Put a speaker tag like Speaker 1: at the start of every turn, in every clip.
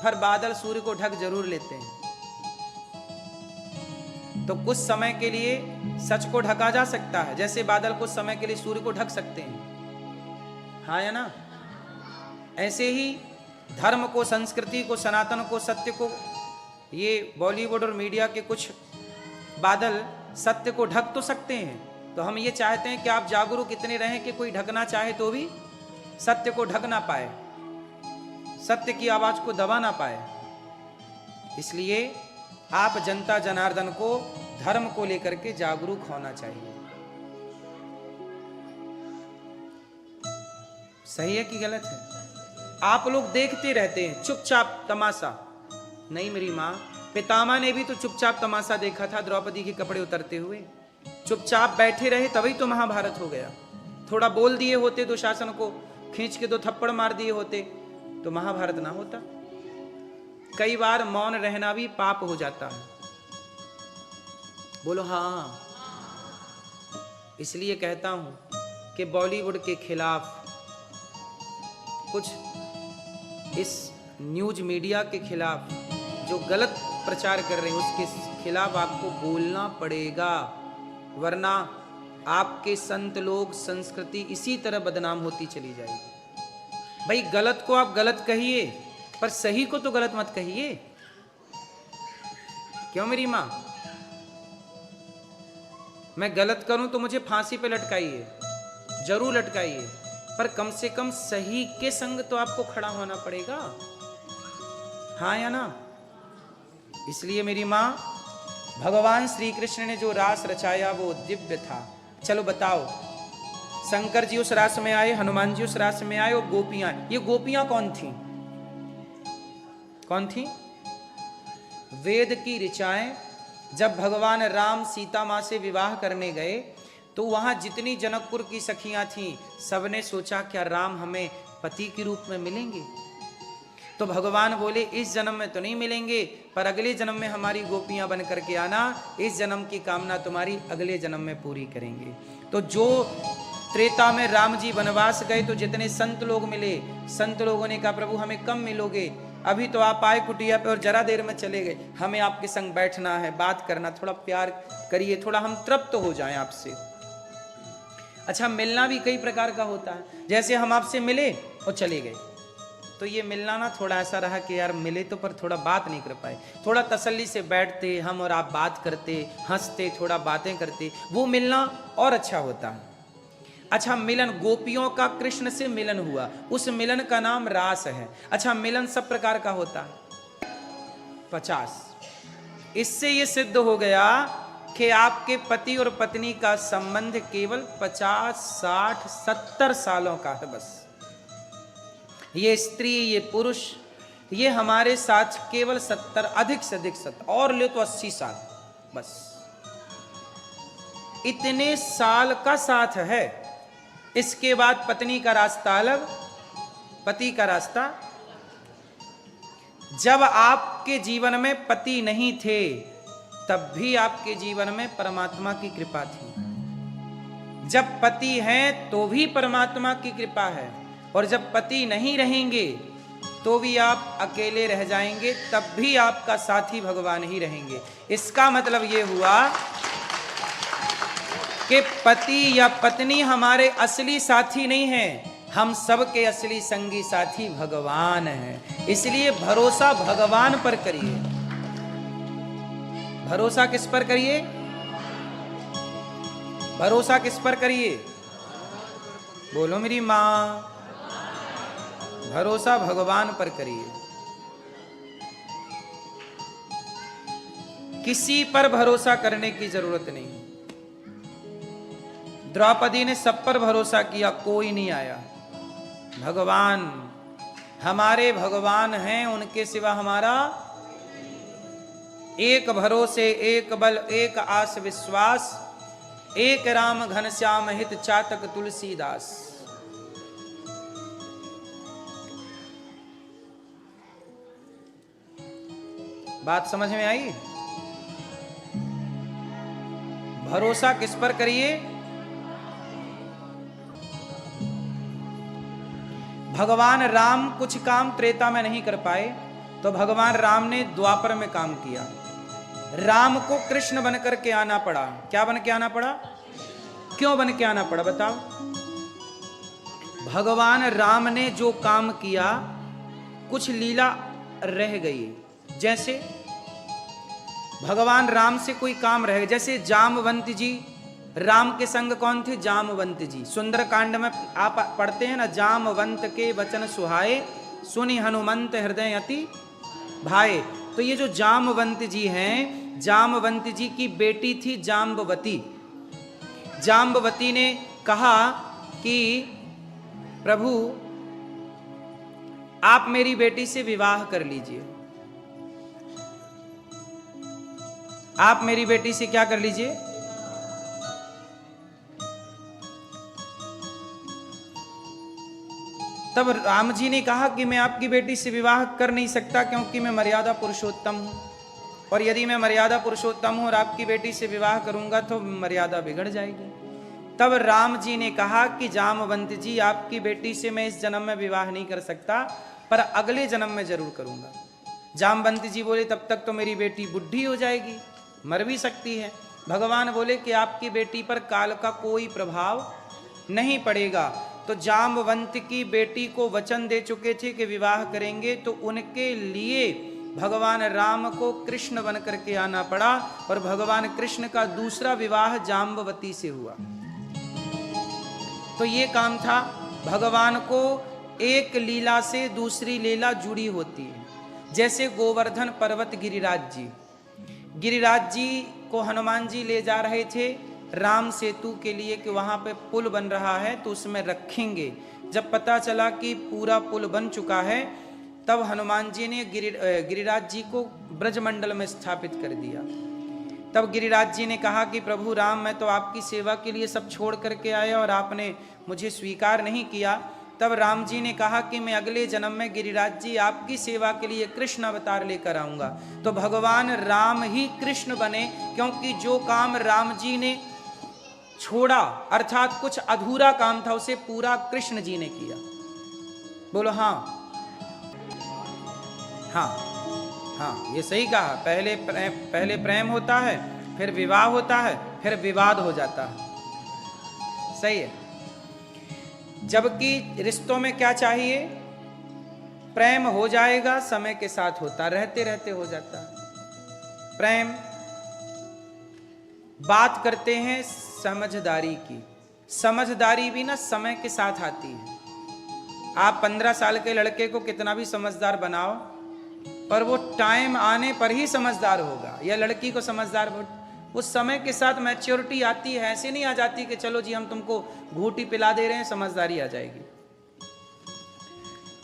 Speaker 1: पर बादल सूर्य को ढक जरूर लेते हैं। तो कुछ समय के लिए सच को ढका जा सकता है, जैसे बादल कुछ समय के लिए सूर्य को ढक सकते हैं, हाँ या ना। ऐसे ही धर्म को, संस्कृति को, सनातन को, सत्य को, ये बॉलीवुड और मीडिया के कुछ बादल सत्य को ढक तो सकते हैं। तो हम ये चाहते हैं कि आप जागरूक इतने रहें कि कोई ढकना चाहे तो भी सत्य को ढक ना पाए, सत्य की आवाज को दबा ना पाए। इसलिए आप जनता जनार्दन को धर्म को लेकर के जागरूक होना चाहिए। सही है कि गलत है? आप लोग देखते रहते हैं चुपचाप तमाशा। नहीं मेरी माँ, पितामह ने भी तो चुपचाप तमाशा देखा था, द्रौपदी के कपड़े उतरते हुए। चुपचाप बैठे रहे तभी तो महाभारत हो गया। थोड़ा बोल दिए होते, दुशासन को खींच के 2 थप्पड़ मार दिए होते तो महाभारत ना होता। कई बार मौन रहना भी पाप हो जाता है। बोलो हाँ। इसलिए कहता हूं कि बॉलीवुड के खिलाफ, कुछ इस न्यूज मीडिया के खिलाफ जो गलत प्रचार कर रहे हैं उसके खिलाफ आपको बोलना पड़ेगा, वरना आपके संत लोग, संस्कृति इसी तरह बदनाम होती चली जाएगी। भाई गलत को आप गलत कहिए, पर सही को तो गलत मत कहिए। क्यों मेरी मां? मैं गलत करूं तो मुझे फांसी पे लटकाइए, जरूर लटकाइए, पर कम से कम सही के संग तो आपको खड़ा होना पड़ेगा, हाँ या ना। इसलिए मेरी मां, भगवान श्री कृष्ण ने जो रास रचाया वो दिव्य था। चलो बताओ, शंकर जी उस रास में आए, हनुमान जी उस रास में आए, और गोपियां। ये गोपियां कौन थी? कौन थी? वेद की ऋचाएं। जब भगवान राम सीता मां से विवाह करने गए तो वहां जितनी जनकपुर की सखियां थीं, सबने सोचा क्या राम हमें पति के रूप में मिलेंगे? तो भगवान बोले इस जन्म में तो नहीं मिलेंगे, पर अगले जन्म में हमारी गोपियां बन करके आना, इस जन्म की कामना तुम्हारी अगले जन्म में पूरी करेंगे। तो जो त्रेता में राम जी वनवास गए तो जितने संत लोग मिले, संत लोगों ने कहा प्रभु हमें कम मिलोगे, अभी तो आप आए कुटिया पे और जरा देर में चले गए, हमें आपके संग बैठना है, बात करना, थोड़ा प्यार करिए, थोड़ा हम तृप्त हो जाएं आपसे। अच्छा, मिलना भी कई प्रकार का होता है। जैसे हम आपसे मिले और चले गए, तो ये मिलना ना थोड़ा ऐसा रहा कि यार मिले तो पर थोड़ा बात नहीं कर पाए। थोड़ा तसल्ली से बैठते हम और आप, बात करते, हंसते, थोड़ा बातें करते, वो मिलना और अच्छा होता है। अच्छा, मिलन, गोपियों का कृष्ण से मिलन हुआ, उस मिलन का नाम रास है। अच्छा, मिलन सब प्रकार का होता है, 50। इससे ये सिद्ध हो गया कि आपके पति और पत्नी का संबंध केवल 50, 60, 70 सालों का है बस। ये स्त्री, ये पुरुष, ये हमारे साथ केवल 70, अधिक से अधिक 70, और ले तो 80 साल बस। इतने साल का साथ है। इसके बाद पत्नी का रास्ता अलग, पति का रास्ता। जब आपके जीवन में पति नहीं थे तब भी आपके जीवन में परमात्मा की कृपा थी। जब पति हैं तो भी परमात्मा की कृपा है, और जब पति नहीं रहेंगे तो भी आप अकेले रह जाएंगे, तब भी आपका साथी भगवान ही रहेंगे। इसका मतलब ये हुआ कि पति या पत्नी हमारे असली साथी नहीं हैं, हम सबके असली संगी साथी भगवान हैं। इसलिए भरोसा भगवान पर करिए। भरोसा किस पर करिए? भरोसा किस पर करिए? बोलो मेरी मां, भरोसा भगवान पर करिए। किसी पर भरोसा करने की जरूरत नहीं। द्रौपदी ने सब पर भरोसा किया, कोई नहीं आया। भगवान, हमारे भगवान हैं, उनके सिवा हमारा एक भरोसे, एक बल, एक आस विश्वास, एक राम घनश्याम हित चातक तुलसीदास। बात समझ में आई? भरोसा किस पर करिए? भगवान राम कुछ काम त्रेता में नहीं कर पाए तो भगवान राम ने द्वापर में काम किया। राम को कृष्ण बन करके आना पड़ा। क्या बन के आना पड़ा? क्यों बन के आना पड़ा बताओ? भगवान राम ने जो काम किया, कुछ लीला रह गई। जैसे भगवान राम से कोई काम रह गया, जैसे जामवंत जी, राम के संग कौन थे? जामवंत जी। सुंदरकांड में आप पढ़ते हैं ना, जामवंत के वचन सुहाए, सुनि हनुमंत हृदय अति भाए। तो ये जो जामवंत जी हैं, जामवंत जी की बेटी थी जाम्बवती। जाम्बवती ने कहा कि प्रभु आप मेरी बेटी से विवाह कर लीजिए, आप मेरी बेटी से क्या कर लीजिए? तब राम जी ने कहा कि मैं आपकी बेटी से विवाह कर नहीं सकता, क्योंकि मैं मर्यादा पुरुषोत्तम हूं, और यदि मैं मर्यादा पुरुषोत्तम हूं और आपकी बेटी से विवाह करूंगा तो मर्यादा बिगड़ जाएगी। तब राम जी ने कहा कि जामवंत जी, आपकी बेटी से मैं इस जन्म में विवाह नहीं कर सकता, पर अगले जन्म में जरूर करूंगा। जामवंत जी बोले तब तक तो मेरी बेटी बुढ़ी हो जाएगी, मर भी सकती है। भगवान बोले कि आपकी बेटी पर काल का कोई प्रभाव नहीं पड़ेगा। तो जामवंत की बेटी को वचन दे चुके थे कि विवाह करेंगे, तो उनके लिए भगवान राम को कृष्ण बन करके आना पड़ा, और भगवान कृष्ण का दूसरा विवाह जाम्बवती से हुआ। तो ये काम था। भगवान को एक लीला से दूसरी लीला जुड़ी होती है। जैसे गोवर्धन पर्वत गिरिराज जी को हनुमान जी ले जा रहे थे राम सेतु के लिए, कि वहां पे पुल बन रहा है तो उसमें रखेंगे। जब पता चला कि पूरा पुल बन चुका है, तब हनुमान जी ने गिरिराज जी को ब्रजमंडल में स्थापित कर दिया। तब गिरिराज जी ने कहा कि प्रभु राम, मैं तो आपकी सेवा के लिए सब छोड़ करके आया और आपने मुझे स्वीकार नहीं किया। तब राम जी ने कहा कि मैं अगले जन्म में गिरिराज जी आपकी सेवा के लिए कृष्ण अवतार लेकर आऊंगा। तो भगवान राम ही कृष्ण बने, क्योंकि जो काम राम जी ने छोड़ा, अर्थात कुछ अधूरा काम था, उसे पूरा कृष्ण जी ने किया। बोलो हाँ हाँ हाँ, ये सही कहा। पहले प्रेम होता है, फिर विवाह होता है, फिर विवाद हो जाता है। सही है। जबकि रिश्तों में क्या चाहिए? प्रेम हो जाएगा, समय के साथ होता, रहते रहते हो जाता है प्रेम। बात करते हैं समझदारी की। समझदारी भी ना समय के साथ आती है। आप 15 साल के लड़के को कितना भी समझदार बनाओ, पर वो टाइम आने पर ही समझदार होगा, या लड़की को समझदार, वो समय के साथ मैच्योरिटी आती है। ऐसे नहीं आ जाती कि चलो जी हम तुमको घूंटी पिला दे रहे हैं, समझदारी आ जाएगी।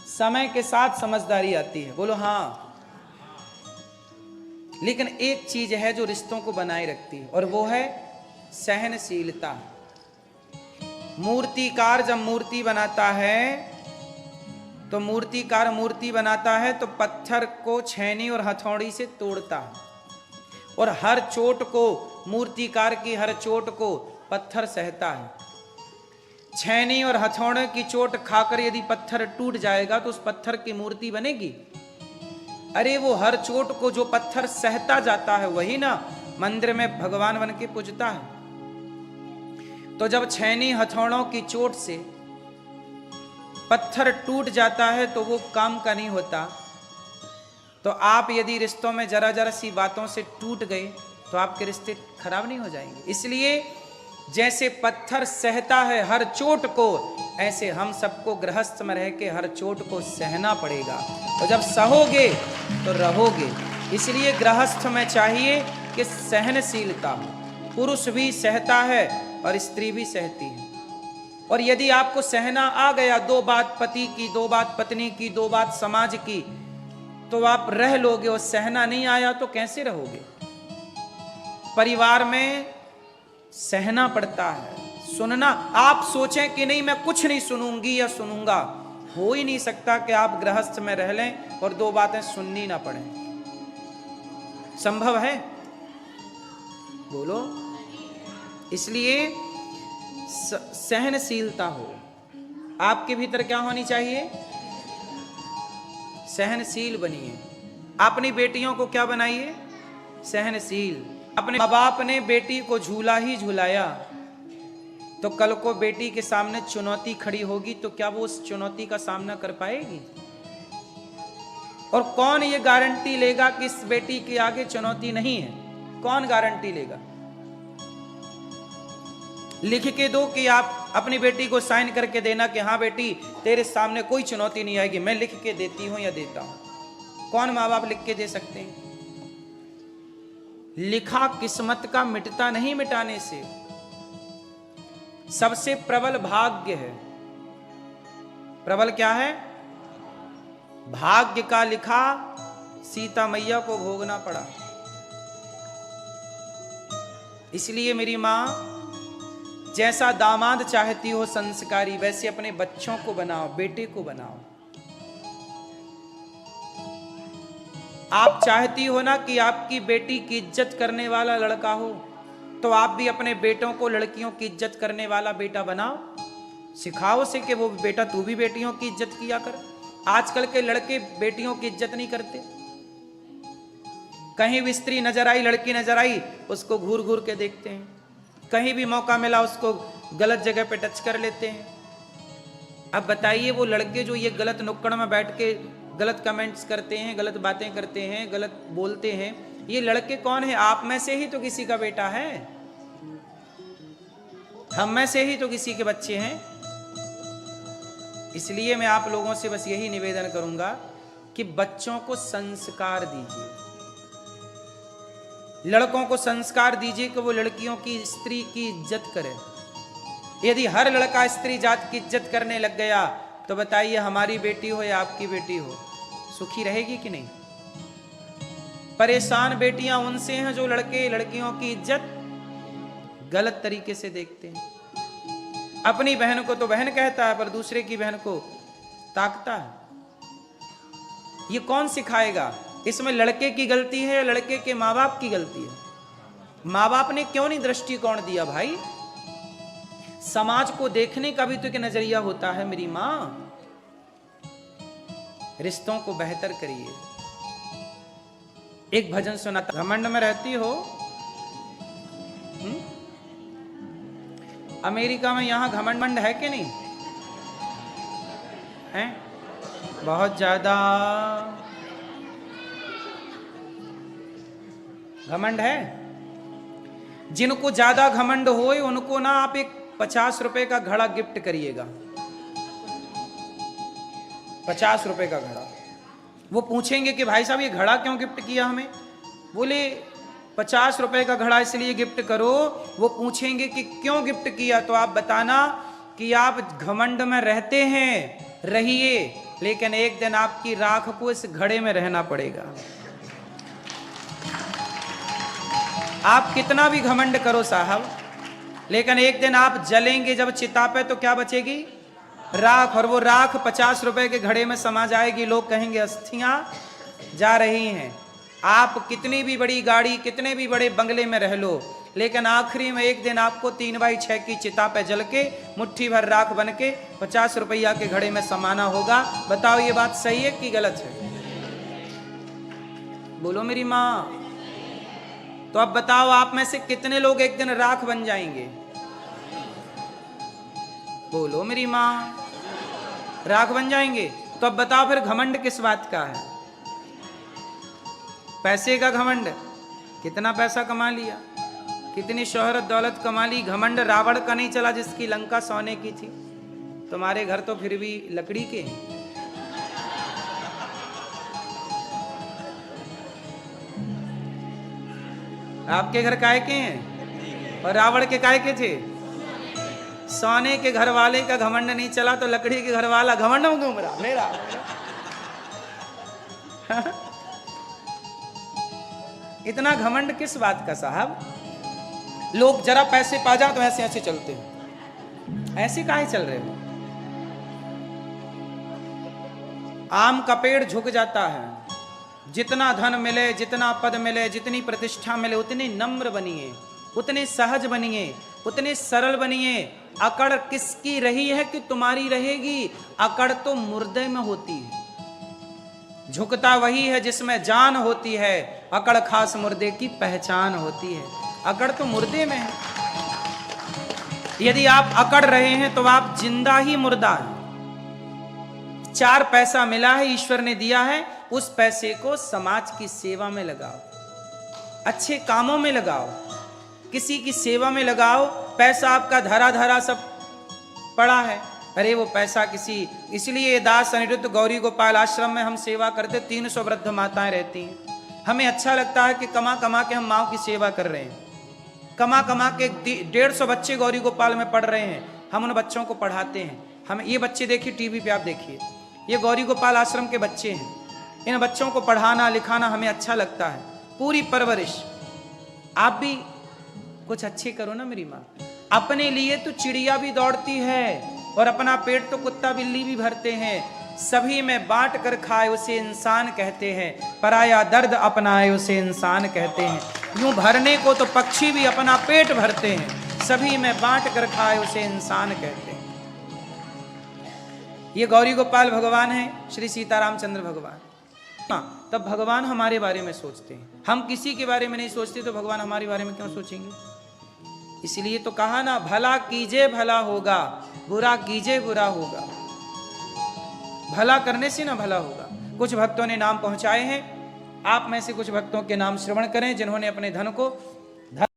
Speaker 1: समय के साथ समझदारी आती है। बोलो हाँ। लेकिन एक चीज है जो रिश्तों को बनाए रखती है, और वो है सहनशीलता। मूर्तिकार जब मूर्ति बनाता है, तो मूर्तिकार मूर्ति बनाता है तो पत्थर को छेनी और हथौड़ी से तोड़ता है, और हर चोट को, मूर्तिकार की हर चोट को पत्थर सहता है। छेनी और हथौड़े की चोट खाकर यदि पत्थर टूट जाएगा तो उस पत्थर की मूर्ति बनेगी? अरे वो हर चोट को जो पत्थर सहता जाता है, वही ना मंदिर में भगवान बन के पूजता है। तो जब छेनी हथौड़ों की चोट से पत्थर टूट जाता है तो वो काम का नहीं होता। तो आप यदि रिश्तों में जरा जरा सी बातों से टूट गए तो आपके रिश्ते खराब नहीं हो जाएंगे। इसलिए जैसे पत्थर सहता है हर चोट को, ऐसे हम सबको गृहस्थ में रह के हर चोट को सहना पड़ेगा। तो जब सहोगे तो रहोगे। इसलिए गृहस्थ में चाहिए कि सहनशीलता हो। पुरुष भी सहता है और स्त्री भी सहती है। और यदि आपको सहना आ गया, 2 बात पति की, 2 बात पत्नी की, 2 बात समाज की, तो आप रह लोगे। और सहना नहीं आया तो कैसे रहोगे? परिवार में सहना पड़ता है, सुनना। आप सोचें कि नहीं मैं कुछ नहीं सुनूंगी या सुनूंगा, हो ही नहीं सकता कि आप गृहस्थ में रह लें और 2 बातें सुननी ना पड़े। संभव है? बोलो। इसलिए सहनशीलता हो। आपके भीतर क्या होनी चाहिए? सहनशील बनिए। अपनी बेटियों को क्या बनाइए? सहनशील। अपने माँ बाप ने बेटी को झूला ही झूलाया, तो कल को बेटी के सामने चुनौती खड़ी होगी तो क्या वो उस चुनौती का सामना कर पाएगी? और कौन ये गारंटी लेगा कि इस बेटी के आगे चुनौती नहीं है? कौन गारंटी लेगा? लिख के दो कि आप अपनी बेटी को साइन करके देना कि हाँ बेटी तेरे सामने कोई चुनौती नहीं आएगी, मैं लिख के देती हूं या देता हूं। कौन माँ बाप लिख के दे सकते हैं? लिखा किस्मत का मिटता नहीं मिटाने से। सबसे प्रबल भाग्य है। प्रबल क्या है? भाग्य का लिखा सीता मैया को भोगना पड़ा। इसलिए मेरी मां, जैसा दामाद चाहती हो संस्कारी, वैसे अपने बच्चों को बनाओ, बेटे को बनाओ। आप चाहती हो ना कि आपकी बेटी की इज्जत करने वाला लड़का हो, तो आप भी अपने बेटों को लड़कियों की इज्जत करने वाला बेटा बनाओ। सिखाओ उसे कि वो बेटा तू भी बेटियों की इज्जत किया कर। आजकल के लड़के बेटियों की इज्जत नहीं करते। कहीं भी स्त्री नजर आई, लड़की नजर आई, उसको घूर घूर के देखते हैं। कहीं भी मौका मिला उसको गलत जगह पे टच कर लेते हैं। अब बताइए वो लड़के जो ये गलत नुक्कड़ में बैठ के गलत कमेंट्स करते हैं, गलत बातें करते हैं, गलत बोलते हैं, ये लड़के कौन है? आप में से ही तो किसी का बेटा है, हम में से ही तो किसी के बच्चे हैं। इसलिए मैं आप लोगों से बस यही निवेदन करूंगा कि बच्चों को संस्कार दीजिए, लड़कों को संस्कार दीजिए कि वो लड़कियों की, स्त्री की इज्जत करे। यदि हर लड़का स्त्री जात की इज्जत करने लग गया तो बताइए हमारी बेटी हो या आपकी बेटी हो, सुखी रहेगी कि नहीं? परेशान बेटियां उनसे हैं जो लड़के लड़कियों की इज्जत गलत तरीके से देखते हैं। अपनी बहन को तो बहन कहता है पर दूसरे की बहन को ताकता है। ये कौन सिखाएगा? इसमें लड़के की गलती है या लड़के के माँ बाप की गलती है? माँ बाप ने क्यों नहीं दृष्टिकोण दिया भाई? समाज को देखने का भी तो एक नजरिया होता है मेरी मां। रिश्तों को बेहतर करिए। एक भजन सुना था, घमंड में रहती हो। अमेरिका में यहां घमंड है कि नहीं है? बहुत ज्यादा घमंड है। जिनको ज्यादा घमंड हो उनको ना आप एक 50 रुपए का घड़ा गिफ्ट करिएगा। 50 रुपए का घड़ा। वो पूछेंगे कि भाई साहब ये घड़ा क्यों गिफ्ट किया हमें? बोले 50 रुपए का घड़ा इसलिए गिफ्ट करो। वो पूछेंगे कि क्यों गिफ्ट किया, तो आप बताना कि आप घमंड में रहते हैं, रहिए, लेकिन एक दिन आपकी राख को इस घड़े में रहना पड़ेगा। आप कितना भी घमंड करो साहब, लेकिन एक दिन आप जलेंगे जब चिता पे, तो क्या बचेगी? राख। और वो राख 50 रुपए के घड़े में समा जाएगी। लोग कहेंगे अस्थियां जा रही हैं। आप कितनी भी बड़ी गाड़ी, कितने भी बड़े बंगले में रह लो, लेकिन आखिरी में एक दिन आपको 3x6 की चिता पे जल के मुट्ठी भर राख बन के 50 रुपया के घड़े में समाना होगा। बताओ ये बात सही है कि गलत है? बोलो मेरी माँ। तो अब बताओ आप में से कितने लोग एक दिन राख बन जाएंगे? बोलो मेरी माँ। राख बन जाएंगे। तो अब बताओ फिर घमंड किस बात का है? पैसे का घमंड। कितना पैसा कमा लिया, कितनी शोहरत दौलत कमा ली। घमंड रावण का नहीं चला जिसकी लंका सोने की थी। तुम्हारे घर तो फिर भी लकड़ी के हैं। आपके घर काय के हैं और रावण के काय के थे? सोने के घर वाले का घमंड नहीं चला तो लकड़ी के घर वाला घमंड में घूम रहा मेरा। इतना घमंड किस बात का साहब? लोग जरा पैसे पा जाओ तो ऐसे ऐसे चलते हैं। ऐसे काहे चल रहे हो? आम का पेड़ झुक जाता है। जितना धन मिले, जितना पद मिले, जितनी प्रतिष्ठा मिले, उतने नम्र बनिए, उतने सहज बनिए, उतने सरल बनिए। अकड़ किसकी रही है कि तुम्हारी रहेगी? अकड़ तो मुर्दे में होती है। झुकता वही है जिसमें जान होती है, अकड़ खास मुर्दे की पहचान होती है। अकड़ तो मुर्दे में है। यदि आप अकड़ रहे हैं तो आप जिंदा ही मुर्दा हैं। 4 पैसा मिला है, ईश्वर ने दिया है, उस पैसे को समाज की सेवा में लगाओ, अच्छे कामों में लगाओ, किसी की सेवा में लगाओ। पैसा आपका धरा धरा सब पड़ा है, अरे वो पैसा किसी, इसलिए दास अनिरुद्ध गौरी गोपाल आश्रम में हम सेवा करते, 300 वृद्ध माताएं रहती हैं। हमें अच्छा लगता है कि कमा कमा के हम माँ की सेवा कर रहे हैं। कमा कमा के 150 बच्चे गौरी गोपाल में पढ़ रहे हैं, हम उन बच्चों को पढ़ाते हैं। हम ये बच्चे देखिए टीवी पे, आप देखिए, ये गौरी गोपाल आश्रम के बच्चे हैं। इन बच्चों को पढ़ाना लिखाना हमें अच्छा लगता है, पूरी परवरिश। आप भी कुछ अच्छे करो ना मेरी माँ। अपने लिए तो चिड़िया भी दौड़ती है और अपना पेट तो कुत्ता बिल्ली भी भरते हैं। सभी में बांट कर खाए उसे इंसान कहते हैं, पराया दर्द अपनाए उसे इंसान कहते हैं। यूं भरने को तो पक्षी भी अपना पेट भरते हैं, सभी में बांट कर खाए उसे इंसान कहते हैं। ये गौरी गोपाल भगवान है, श्री सीतारामचंद्र भगवान। हाँ, तब भगवान हमारे बारे में सोचते हैं। हम किसी के बारे में नहीं सोचते तो भगवान हमारे बारे में क्यों सोचेंगे? इसलिए तो कहा ना, भला कीजिए भला होगा, बुरा कीजिए बुरा होगा। भला करने से ना भला होगा। कुछ भक्तों ने नाम पहुंचाए हैं, आप में से कुछ भक्तों के नाम श्रवण करें जिन्होंने अपने धन को